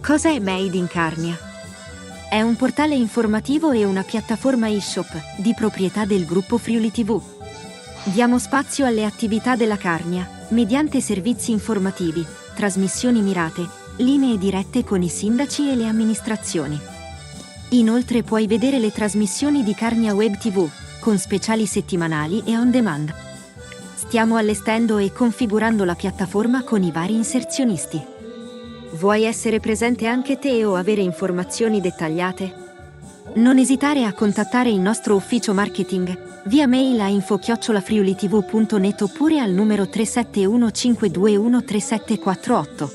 Cosa è Made in Carnia? È un portale informativo e una piattaforma e-shop di proprietà del gruppo Friuli TV. Diamo spazio alle attività della Carnia mediante servizi informativi, trasmissioni mirate, linee dirette con i sindaci e le amministrazioni. Inoltre puoi vedere le trasmissioni di Carnia Web TV, con speciali settimanali e on demand. Stiamo allestendo e configurando la piattaforma con i vari inserzionisti. Vuoi essere presente anche te o avere informazioni dettagliate? Non esitare a contattare il nostro ufficio marketing via mail a info@friulitv.net oppure al numero 371-521-3748.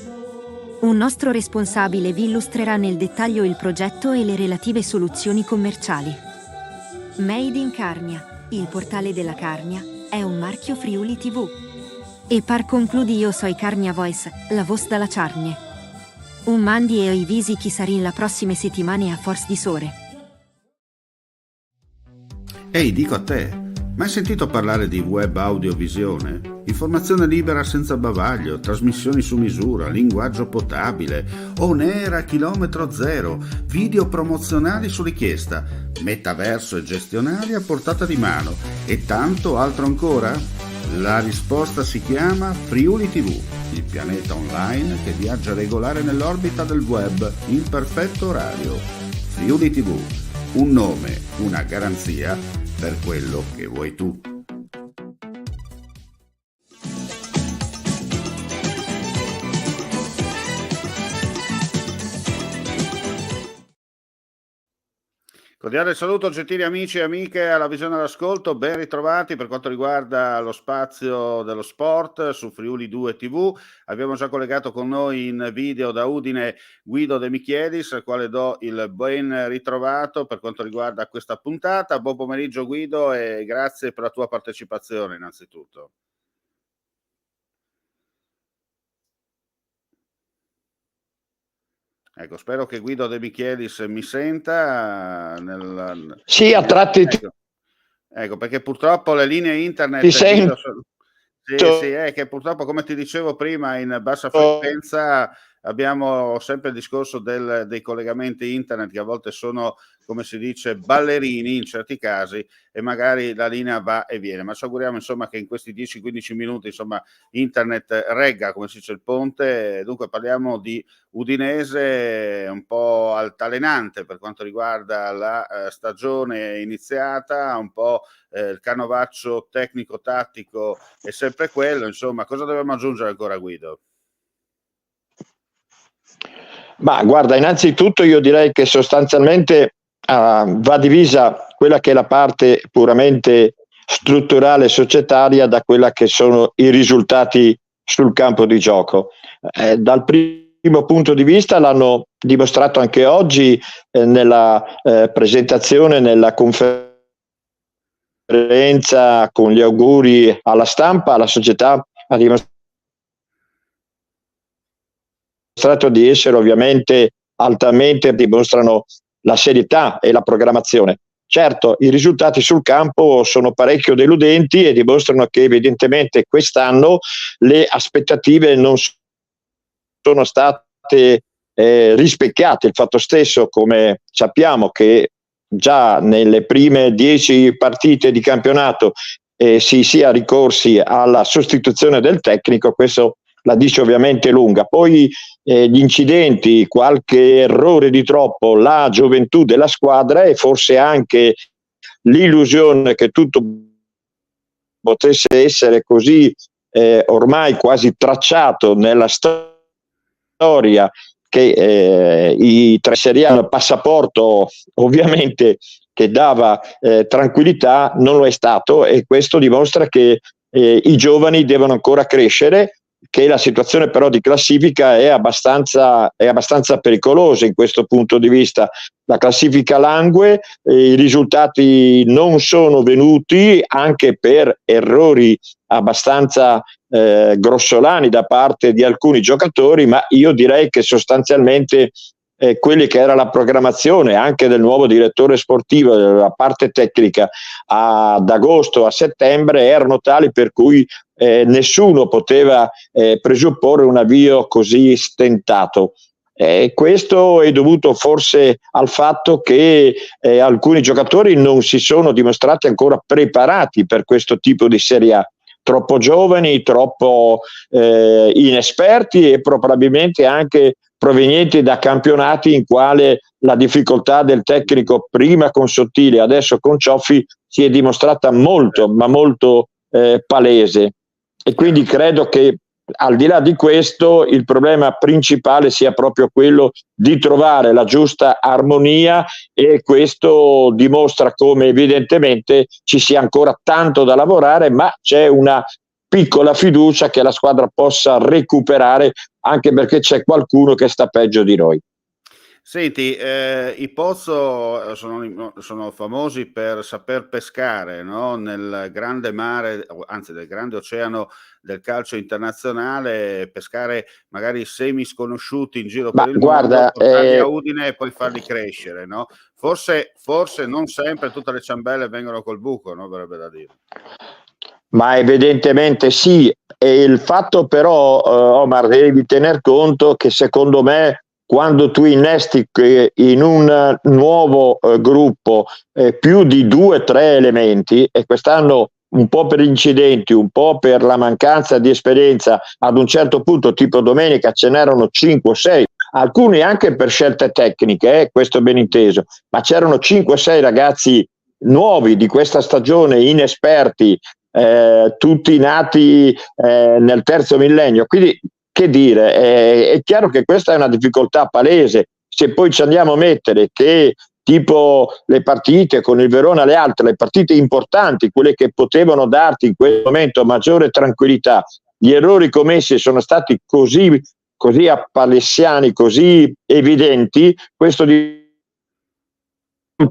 Un nostro responsabile vi illustrerà nel dettaglio il progetto e le relative soluzioni commerciali. Made in Carnia, il portale della Carnia, è un marchio Friuli TV. E par concludi io soi Carnia Voice, la voce dalla Carnia. Un mandi e i visi chi sarin la prossime settimane a Force di Sore. Ehi, dico a te, mai sentito parlare di web audiovisione? Informazione libera senza bavaglio, trasmissioni su misura, linguaggio potabile, on air a chilometro zero, video promozionali su richiesta, metaverso e gestionali a portata di mano e tanto altro ancora? La risposta si chiama Friuli TV, il pianeta online che viaggia regolare nell'orbita del web in perfetto orario. Friuli TV, un nome, una garanzia per quello che vuoi tu. Cordiale saluto gentili amici e amiche alla visione all'ascolto, ben ritrovati per quanto riguarda lo spazio dello sport su Friuli 2 TV. Abbiamo già collegato con noi in video da Udine Guido De Michelis, al quale do il ben ritrovato per quanto riguarda questa puntata. Buon pomeriggio Guido e grazie per la tua partecipazione innanzitutto. Ecco, spero che Guido De Michelis mi senta. Sì, a tratti. Ecco, perché purtroppo le linee internet... Ti sento. Sì, è che purtroppo, come ti dicevo prima, in bassa frequenza abbiamo sempre il discorso dei collegamenti internet che a volte sono, come si dice, ballerini in certi casi e magari la linea va e viene, ma ci auguriamo insomma che in questi 10-15 minuti insomma internet regga, come si dice, il ponte. Dunque parliamo di Udinese un po' altalenante per quanto riguarda la stagione iniziata, un po' il canovaccio tecnico-tattico è sempre quello, insomma. Cosa dobbiamo aggiungere ancora, Guido? Ma guarda, innanzitutto io direi che sostanzialmente va divisa quella che è la parte puramente strutturale e societaria da quella che sono i risultati sul campo di gioco. Dal primo punto di vista l'hanno dimostrato anche oggi nella presentazione, nella conferenza con gli auguri alla stampa. La società ha dimostrato di essere ovviamente altamente, dimostrano la serietà e la programmazione. Certo, i risultati sul campo sono parecchio deludenti e dimostrano che evidentemente quest'anno le aspettative non sono state rispecchiate. Il fatto stesso, come sappiamo, che già nelle prime 10 partite di campionato si sia ricorsi alla sostituzione del tecnico, questo la dice ovviamente lunga. Poi gli incidenti, qualche errore di troppo, la gioventù della squadra e forse anche l'illusione che tutto potesse essere così ormai quasi tracciato nella storia, che i tre Serie A, il passaporto ovviamente che dava tranquillità, non lo è stato, e questo dimostra che i giovani devono ancora crescere, che la situazione però di classifica è abbastanza pericolosa in questo punto di vista. La classifica langue, i risultati non sono venuti anche per errori abbastanza grossolani da parte di alcuni giocatori, ma io direi che sostanzialmente quelli che era la programmazione anche del nuovo direttore sportivo, della parte tecnica, ad agosto a settembre, erano tali per cui nessuno poteva presupporre un avvio così stentato. Questo è dovuto forse al fatto che alcuni giocatori non si sono dimostrati ancora preparati per questo tipo di Serie A, troppo giovani, troppo inesperti e probabilmente anche provenienti da campionati in quale la difficoltà del tecnico prima con Sottile, adesso con Cioffi, si è dimostrata molto, ma molto palese. E quindi credo che al di là di questo il problema principale sia proprio quello di trovare la giusta armonia, e questo dimostra come evidentemente ci sia ancora tanto da lavorare, ma c'è una piccola fiducia che la squadra possa recuperare, anche perché c'è qualcuno che sta peggio di noi. Senti, i Pozzo sono famosi per saper pescare, no? Nel grande mare, anzi nel grande oceano del calcio internazionale, pescare magari semi sconosciuti in giro per il mondo, portarli a Udine e poi farli crescere, no? Forse non sempre tutte le ciambelle vengono col buco, no? Verrebbe da dire. Ma evidentemente sì, e il fatto però, Omar, devi tener conto che secondo me quando tu innesti in un nuovo gruppo più di 2-3 elementi, e quest'anno un po' per incidenti, un po' per la mancanza di esperienza, ad un certo punto tipo domenica ce n'erano 5 o 6, alcuni anche per scelte tecniche, questo ben inteso, ma c'erano 5 o 6 ragazzi nuovi di questa stagione, inesperti, tutti nati nel terzo millennio, quindi che dire, è chiaro che questa è una difficoltà palese. Se poi ci andiamo a mettere che tipo le partite con il Verona, le altre, le partite importanti, quelle che potevano darti in quel momento maggiore tranquillità, gli errori commessi sono stati così appalessiani, così evidenti, questo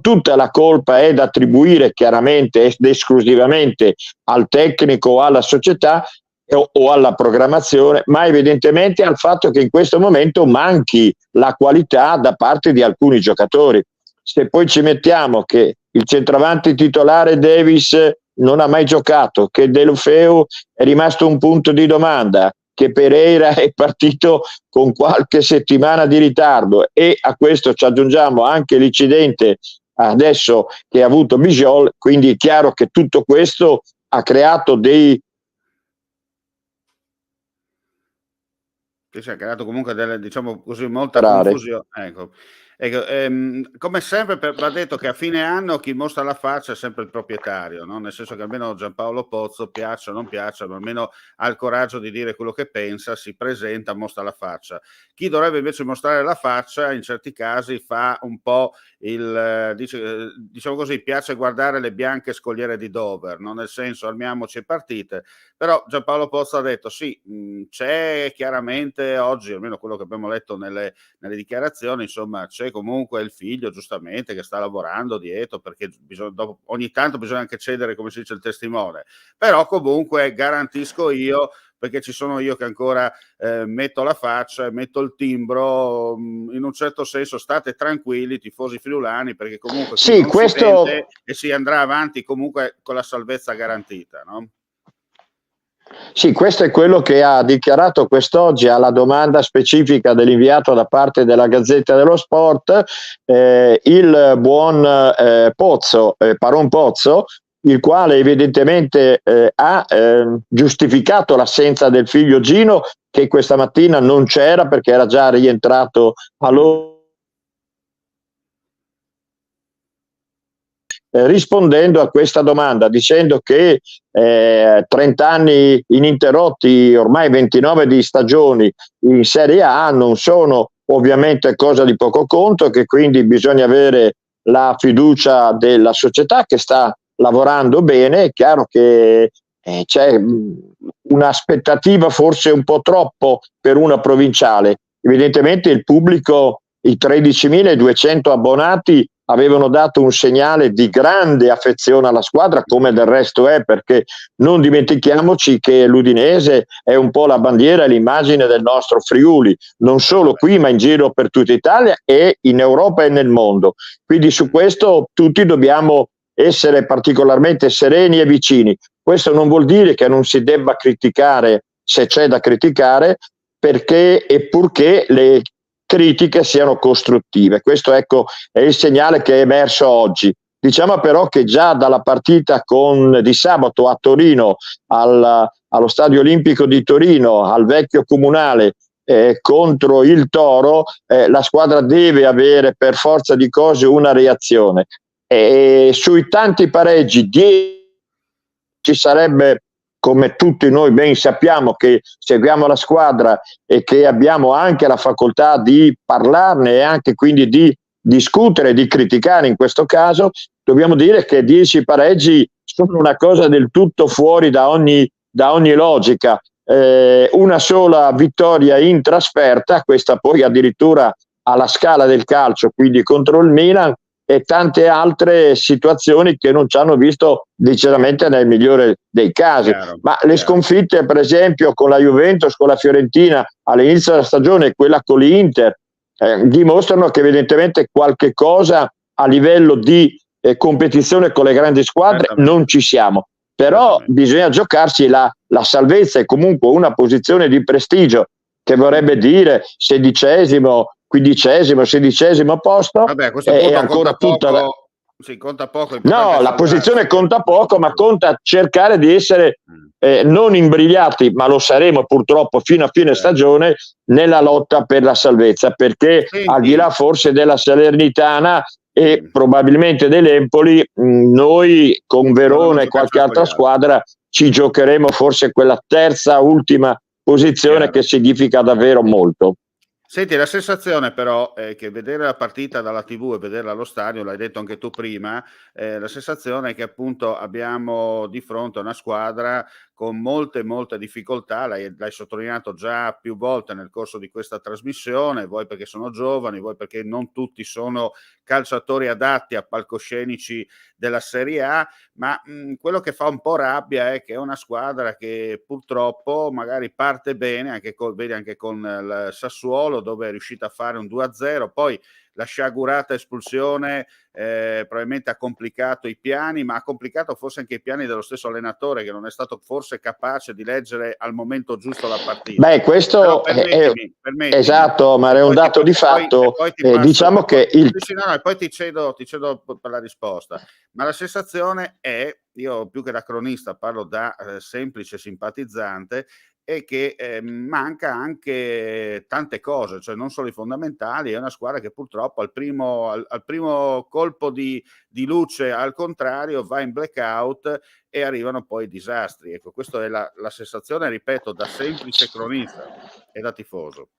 tutta la colpa è da attribuire chiaramente ed esclusivamente al tecnico o alla società o alla programmazione, ma evidentemente al fatto che in questo momento manchi la qualità da parte di alcuni giocatori. Se poi ci mettiamo che il centravanti titolare Davis non ha mai giocato, che Deulofeu è rimasto un punto di domanda, che Pereira è partito con qualche settimana di ritardo, e a questo ci aggiungiamo anche l'incidente adesso che ha avuto Bijol, quindi è chiaro che tutto questo ha creato che si è creato comunque diciamo così, molta confusione. Ecco, come sempre va detto che a fine anno chi mostra la faccia è sempre il proprietario, no? Nel senso che almeno Giampaolo Pozzo, piaccia o non piaccia, ma almeno ha il coraggio di dire quello che pensa, si presenta, mostra la faccia. Chi dovrebbe invece mostrare la faccia in certi casi fa un po' diciamo così, piace guardare le bianche scogliere di Dover, no? Nel senso, armiamoci e partite. Però Giampaolo Pozzo ha detto sì, c'è chiaramente oggi, almeno quello che abbiamo letto nelle dichiarazioni, insomma c'è comunque il figlio giustamente che sta lavorando dietro, perché ogni tanto bisogna anche cedere, come si dice, il testimone, però comunque garantisco io, perché ci sono io che ancora metto la faccia, metto il timbro, in un certo senso state tranquilli tifosi friulani, perché comunque sì, questo si vede e si andrà avanti comunque con la salvezza garantita, no? Sì, questo è quello che ha dichiarato quest'oggi alla domanda specifica dell'inviato da parte della Gazzetta dello Sport il buon Pozzo, Paron Pozzo, il quale evidentemente ha giustificato l'assenza del figlio Gino, che questa mattina non c'era perché era già rientrato rispondendo a questa domanda, dicendo che 30 anni ininterrotti, ormai 29 di stagioni in Serie A non sono ovviamente cosa di poco conto, che quindi bisogna avere la fiducia della società che sta lavorando bene. È chiaro che c'è un'aspettativa forse un po' troppo per una provinciale. Evidentemente il pubblico, i 13.200 abbonati, avevano dato un segnale di grande affezione alla squadra, come del resto è, perché non dimentichiamoci che l'Udinese è un po' la bandiera e l'immagine del nostro Friuli, non solo qui ma in giro per tutta Italia e in Europa e nel mondo. Quindi su questo tutti dobbiamo essere particolarmente sereni e vicini. Questo non vuol dire che non si debba criticare se c'è da criticare, perché e purché le critiche siano costruttive. Questo, ecco, è il segnale che è emerso oggi. Diciamo però che già dalla partita di sabato a Torino, allo Stadio Olimpico di Torino, al vecchio comunale, contro il Toro, la squadra deve avere per forza di cose una reazione. Sui tanti pareggi ci sarebbe, come tutti noi ben sappiamo che seguiamo la squadra e che abbiamo anche la facoltà di parlarne e anche quindi di discutere, di criticare in questo caso, dobbiamo dire che 10 pareggi sono una cosa del tutto fuori da ogni logica. Una sola vittoria in trasferta, questa poi addirittura alla Scala del calcio, quindi contro il Milan, e tante altre situazioni che non ci hanno visto decisamente nel migliore dei casi. Ma le sconfitte, per esempio, con la Juventus, con la Fiorentina all'inizio della stagione e quella con l'Inter, dimostrano che evidentemente qualche cosa a livello di competizione con le grandi squadre non ci siamo. Però bisogna giocarsi la salvezza e comunque una posizione di prestigio, che vorrebbe dire 16°, 15°, 16° posto. Vabbè, a questo punto è ancora tutta conta poco. No, la posizione conta poco, ma conta cercare di essere non imbrigliati, ma lo saremo purtroppo fino a fine stagione nella lotta per la salvezza, perché al di là forse della Salernitana e probabilmente dell'Empoli, noi con Verona e qualche altra squadra ci giocheremo forse quella terza ultima posizione che significa davvero molto. Senti, la sensazione però è che vedere la partita dalla TV e vederla allo stadio, l'hai detto anche tu prima, la sensazione è che appunto abbiamo di fronte una squadra con molte difficoltà, l'hai sottolineato già più volte nel corso di questa trasmissione, vuoi perché sono giovani, vuoi perché non tutti sono calciatori adatti a palcoscenici della Serie A, ma quello che fa un po' rabbia è che è una squadra che purtroppo magari parte bene, vedi anche con il Sassuolo, dove è riuscita a fare un 2-0, poi la sciagurata espulsione probabilmente ha complicato i piani, ma ha complicato forse anche i piani dello stesso allenatore, che non è stato forse capace di leggere al momento giusto la partita. Beh, questo permettimi. Esatto, ma è un dato di fatto. Diciamo che poi ti cedo per la risposta, ma la sensazione è, io più che da cronista parlo da semplice simpatizzante, è che manca anche tante cose, cioè non solo i fondamentali. È una squadra che purtroppo al primo colpo di luce, al contrario, va in blackout e arrivano poi i disastri. Ecco, questa è la sensazione, ripeto, da semplice cronista e da tifoso.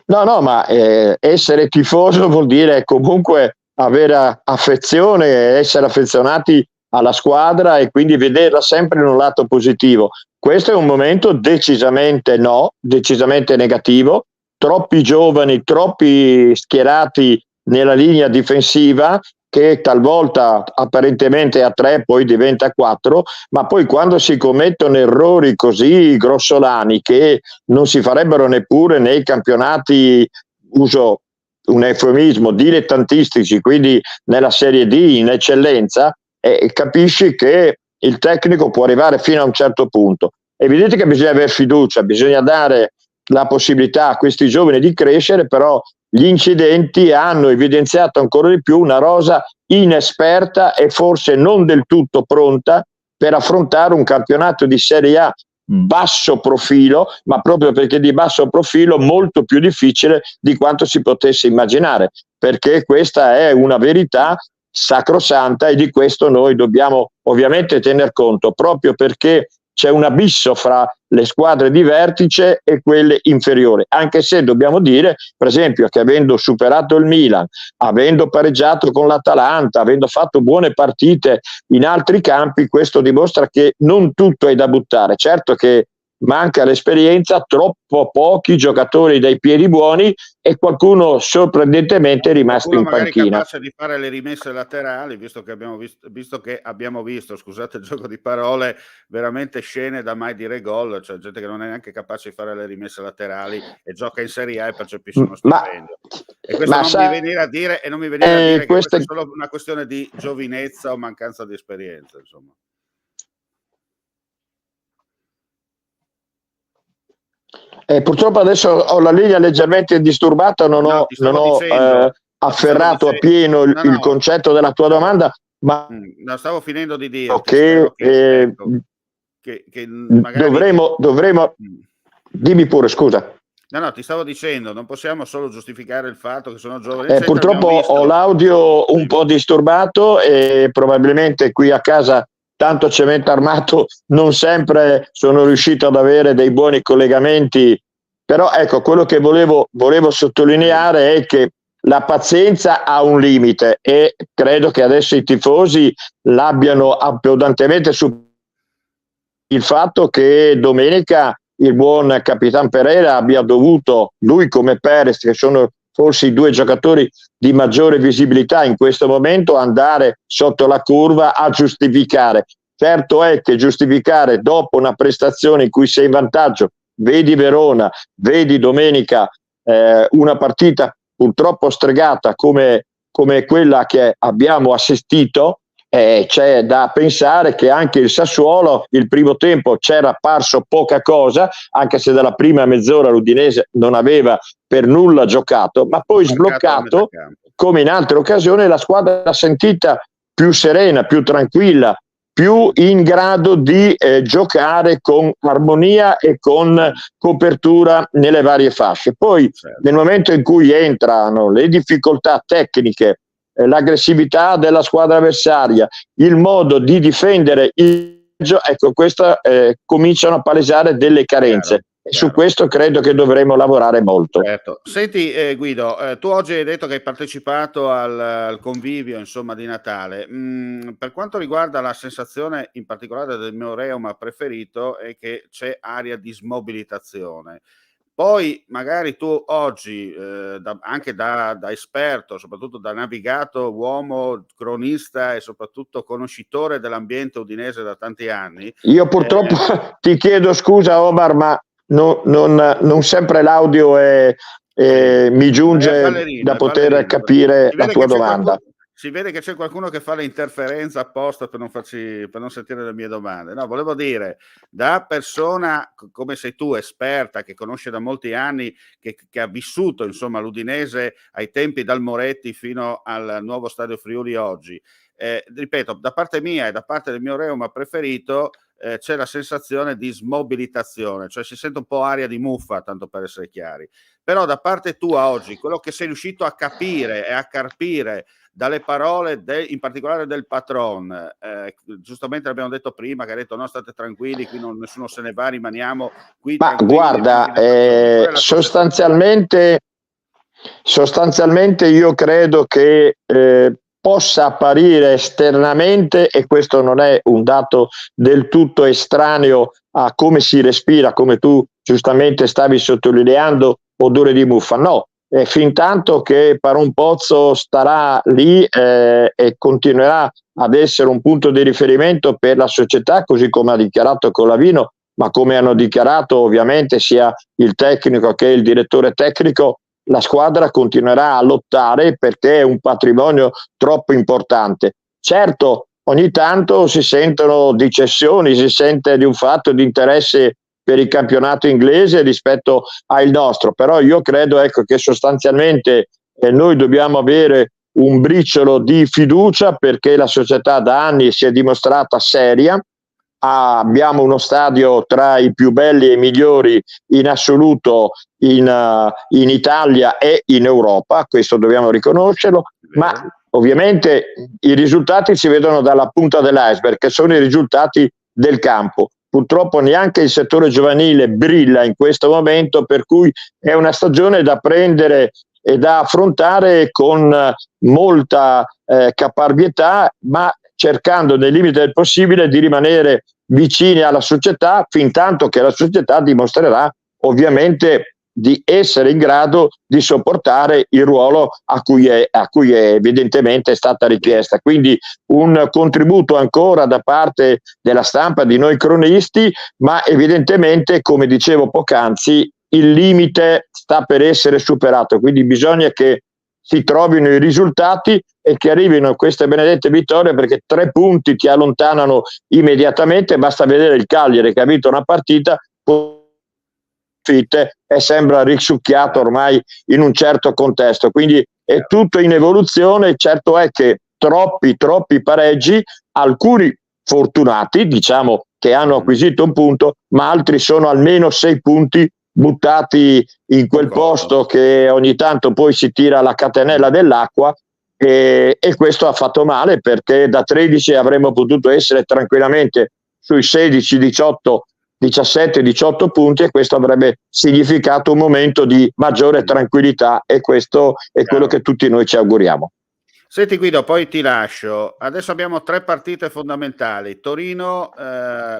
No, ma essere tifoso vuol dire comunque avere affezione, essere affezionati alla squadra e quindi vederla sempre in un lato positivo. Questo è un momento decisamente negativo, troppi giovani, troppi schierati nella linea difensiva, che talvolta apparentemente a 3 poi diventa 4, ma poi quando si commettono errori così grossolani che non si farebbero neppure nei campionati, uso un eufemismo, dilettantistici, quindi nella Serie D in eccellenza, capisci che il tecnico può arrivare fino a un certo punto. È evidente che bisogna avere fiducia, bisogna dare la possibilità a questi giovani di crescere, però gli incidenti hanno evidenziato ancora di più una rosa inesperta e forse non del tutto pronta per affrontare un campionato di Serie A basso profilo, ma proprio perché di basso profilo molto più difficile di quanto si potesse immaginare, perché questa è una verità sacrosanta e di questo noi dobbiamo ovviamente tener conto, proprio perché c'è un abisso fra le squadre di vertice e quelle inferiori, anche se dobbiamo dire, per esempio, che avendo superato il Milan, avendo pareggiato con l'Atalanta, avendo fatto buone partite in altri campi, questo dimostra che non tutto è da buttare. Certo che manca l'esperienza, troppo pochi giocatori dai piedi buoni e qualcuno sorprendentemente è rimasto in panchina. Capace di fare le rimesse laterali, visto che abbiamo visto, scusate il gioco di parole, veramente scene da mai dire gol, cioè gente che non è neanche capace di fare le rimesse laterali e gioca in Serie A e percepisce uno stipendio. E questo non mi venire a dire che questa è solo una questione di giovinezza o mancanza di esperienza, insomma. Purtroppo adesso ho la linea leggermente disturbata, non ho afferrato appieno il concetto della tua domanda, ma stavo finendo di dirti che magari dovremo dimmi pure, scusa. No, ti stavo dicendo, non possiamo solo giustificare il fatto che sono giovani. Purtroppo ho l'audio un po' disturbato e probabilmente qui a casa tanto cemento armato non sempre sono riuscito ad avere dei buoni collegamenti, però ecco, quello che volevo sottolineare è che la pazienza ha un limite e credo che adesso i tifosi l'abbiano abbondantemente superato. Il fatto che domenica il buon Capitan Pereira abbia dovuto, lui come Perez, che sono forse i due giocatori di maggiore visibilità in questo momento, andare sotto la curva a giustificare. Certo è che giustificare dopo una prestazione in cui sei in vantaggio, vedi Verona, vedi domenica una partita purtroppo stregata come quella che abbiamo assistito, c'è da pensare che anche il Sassuolo il primo tempo c'era apparso poca cosa, anche se dalla prima mezz'ora l'Udinese non aveva per nulla giocato, ma poi sbloccato, come in altre occasioni, la squadra l'ha sentita più serena, più tranquilla, più in grado di giocare con armonia e con copertura nelle varie fasce. Poi nel momento in cui entrano le difficoltà tecniche, l'aggressività della squadra avversaria, il modo di difendere ecco, questo cominciano a palesare delle carenze. Su questo credo che dovremo lavorare molto. Certo. Senti Guido, tu oggi hai detto che hai partecipato al convivio insomma di Natale. Per quanto riguarda la sensazione in particolare del mio reuma preferito è che c'è aria di smobilitazione. Poi magari tu oggi, anche da esperto, soprattutto da navigato, uomo, cronista e soprattutto conoscitore dell'ambiente udinese da tanti anni. Io purtroppo ti chiedo scusa Omar, ma non sempre l'audio mi giunge da poter capire la tua domanda. Si vede che c'è qualcuno che fa le interferenze apposta per non sentire le mie domande. No, volevo dire, da persona come sei tu, esperta, che conosce da molti anni, che ha vissuto insomma l'Udinese ai tempi dal Moretti fino al nuovo Stadio Friuli oggi, ripeto, da parte mia e da parte del mio reuma preferito, c'è la sensazione di smobilitazione, cioè si sente un po' aria di muffa, tanto per essere chiari. Però da parte tua oggi, quello che sei riuscito a capire e a carpire dalle parole in particolare del patron, giustamente l'abbiamo detto prima, che ha detto no, state tranquilli, qui nessuno se ne va, rimaniamo qui. Ma guarda, sostanzialmente io credo che possa apparire esternamente, e questo non è un dato del tutto estraneo a come si respira, come tu giustamente stavi sottolineando, odore di muffa. No, fin tanto che Paron Pozzo starà lì e continuerà ad essere un punto di riferimento per la società, così come ha dichiarato Colavino, ma come hanno dichiarato ovviamente sia il tecnico che il direttore tecnico, la squadra continuerà a lottare perché è un patrimonio troppo importante. Certo, ogni tanto si sentono di cessioni, si sente di un fatto di interesse per il campionato inglese rispetto al nostro, però io credo che sostanzialmente noi dobbiamo avere un briciolo di fiducia, perché la società da anni si è dimostrata seria. Abbiamo uno stadio tra i più belli e migliori in assoluto in Italia e in Europa, questo dobbiamo riconoscerlo, ma ovviamente i risultati si vedono dalla punta dell'iceberg, che sono i risultati del campo. Purtroppo neanche il settore giovanile brilla in questo momento, per cui è una stagione da prendere e da affrontare con molta caparbietà, ma cercando nei limiti del possibile di rimanere vicini alla società, fin tanto che la società dimostrerà ovviamente di essere in grado di sopportare il ruolo a cui evidentemente è stata richiesta. Quindi un contributo ancora da parte della stampa, di noi cronisti, ma evidentemente, come dicevo poc'anzi, il limite sta per essere superato, quindi bisogna che si trovino i risultati e che arrivino queste benedette vittorie, perché 3 punti ti allontanano immediatamente. Basta vedere il Cagliari che ha vinto una partita sconfitte e sembra risucchiato ormai in un certo contesto, quindi è tutto in evoluzione. Certo è che troppi pareggi, alcuni fortunati, diciamo, che hanno acquisito un punto, ma altri sono almeno 6 punti buttati in quel posto che ogni tanto poi si tira la catenella dell'acqua, e questo ha fatto male, perché da 13 avremmo potuto essere tranquillamente sui 16, 18, 17, 18 punti, e questo avrebbe significato un momento di maggiore tranquillità, e questo è quello che tutti noi ci auguriamo. Senti Guido, poi ti lascio. Adesso abbiamo 3 partite fondamentali. Torino,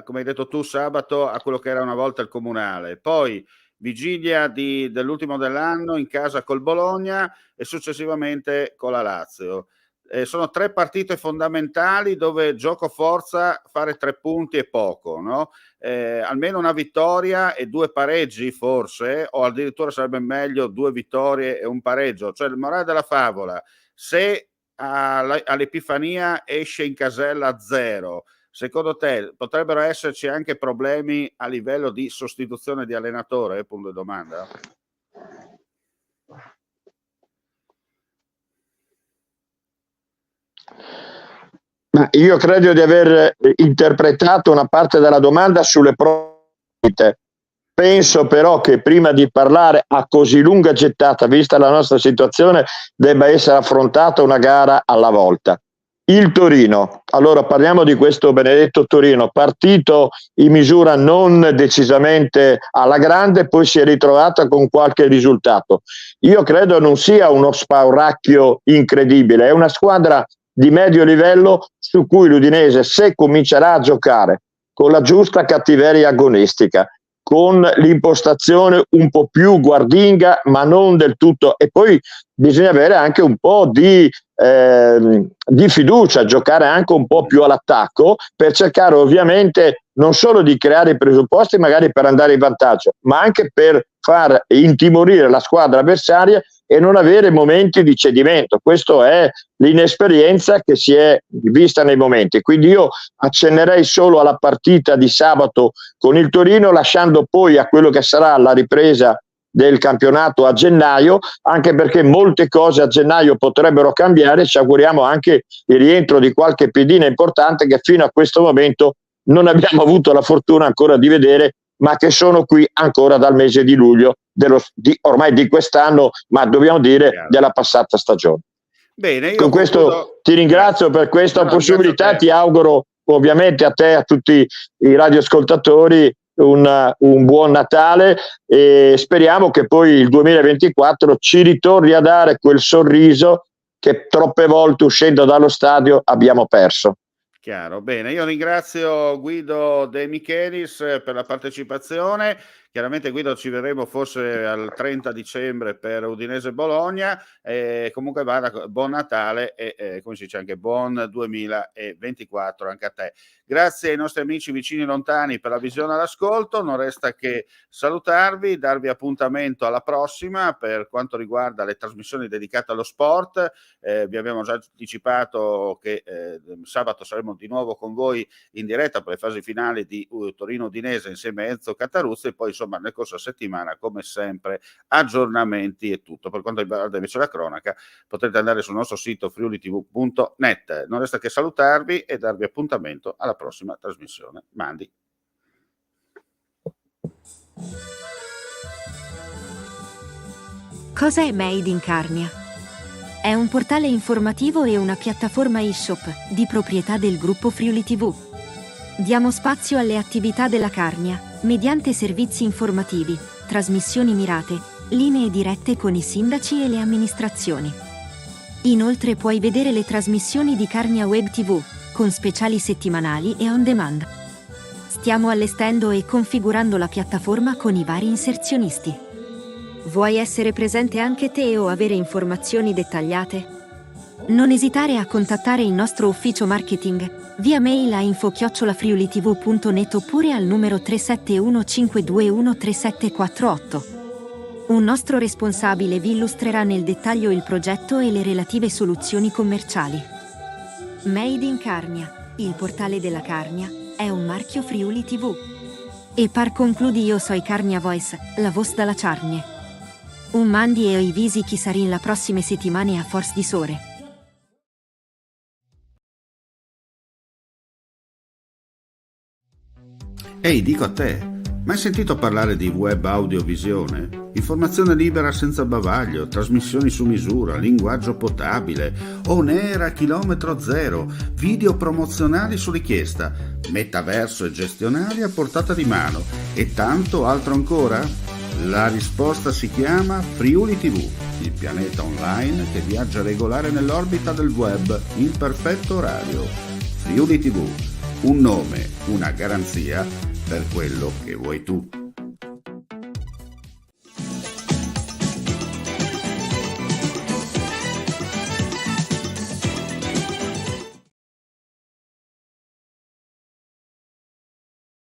come hai detto tu, sabato a quello che era una volta il Comunale. Poi vigilia dell'ultimo dell'anno in casa col Bologna e successivamente con la Lazio. Sono 3 partite fondamentali dove gioco forza fare 3 punti e poco, no? Almeno una vittoria e 2 pareggi forse, o addirittura sarebbe meglio 2 vittorie e un pareggio. Cioè il morale della favola, se all'Epifania esce in casella 0, secondo te potrebbero esserci anche problemi a livello di sostituzione di allenatore? Punto di domanda. Ma io credo di aver interpretato una parte della domanda sulle probabilità. Penso però che prima di parlare a così lunga gettata, vista la nostra situazione, debba essere affrontata una gara alla volta. Il Torino, allora parliamo di questo benedetto Torino, partito in misura non decisamente alla grande, poi si è ritrovata con qualche risultato. Io credo non sia uno spauracchio incredibile, è una squadra di medio livello su cui l'Udinese, se comincerà a giocare con la giusta cattiveria agonistica, con l'impostazione un po' più guardinga ma non del tutto, e poi bisogna avere anche un po' di fiducia, giocare anche un po' più all'attacco, per cercare ovviamente non solo di creare i presupposti magari per andare in vantaggio, ma anche per far intimorire la squadra avversaria e non avere momenti di cedimento. Questa è l'inesperienza che si è vista nei momenti. Quindi io accennerei solo alla partita di sabato con il Torino, lasciando poi a quello che sarà la ripresa del campionato a gennaio, anche perché molte cose a gennaio potrebbero cambiare. Ci auguriamo anche il rientro di qualche pedina importante che fino a questo momento non abbiamo avuto la fortuna ancora di vedere, ma che sono qui ancora dal mese di luglio ormai di quest'anno, ma dobbiamo dire della passata stagione. Bene, io con questo ti ringrazio per questa possibilità, ti auguro ovviamente a te e a tutti i radioascoltatori un buon Natale, e speriamo che poi il 2024 ci ritorni a dare quel sorriso che troppe volte uscendo dallo stadio abbiamo perso. Chiaro, bene, io ringrazio Guido De Michelis per la partecipazione. Chiaramente Guido ci vedremo forse al 30 dicembre per Udinese Bologna, comunque buon Natale e come si dice anche buon 2024 anche a te. Grazie ai nostri amici vicini e lontani per la visione e l'ascolto, non resta che salutarvi, darvi appuntamento alla prossima per quanto riguarda le trasmissioni dedicate allo sport. Vi abbiamo già anticipato che sabato saremo di nuovo con voi in diretta per le fasi finali di Torino Udinese insieme a Enzo Cataruzzi, e poi insomma nel corso della settimana come sempre aggiornamenti e tutto. Per quanto riguarda invece la cronaca potrete andare sul nostro sito friulitv.net. Non resta che salutarvi e darvi appuntamento alla prossima trasmissione. Mandi. Cosa è Made in Carnia? È un portale informativo e una piattaforma e-shop di proprietà del gruppo Friuli TV. Diamo spazio alle attività della Carnia mediante servizi informativi, trasmissioni mirate, linee dirette con i sindaci e le amministrazioni. Inoltre puoi vedere le trasmissioni di Carnia Web TV con speciali settimanali e on demand. Stiamo allestendo e configurando la piattaforma con i vari inserzionisti. Vuoi essere presente anche te o avere informazioni dettagliate? Non esitare a contattare il nostro ufficio marketing via mail a info@friulitv.net oppure al numero 371-521-3748. Un nostro responsabile vi illustrerà nel dettaglio il progetto e le relative soluzioni commerciali. Made in Carnia, il portale della Carnia, è un marchio Friuli TV. E par concludi io soi Carnia Voice, la voce dalla Charnie. Un mandi e i visi chi sarin la prossime settimane a force di sore. Ehi, dico a te, ma hai sentito parlare di web audiovisione? Informazione libera senza bavaglio, trasmissioni su misura, linguaggio potabile, on air a chilometro zero, video promozionali su richiesta, metaverso e gestionali a portata di mano e tanto altro ancora? La risposta si chiama Friuli TV, il pianeta online che viaggia regolare nell'orbita del web in perfetto orario. Friuli TV, un nome, una garanzia per quello che vuoi tu.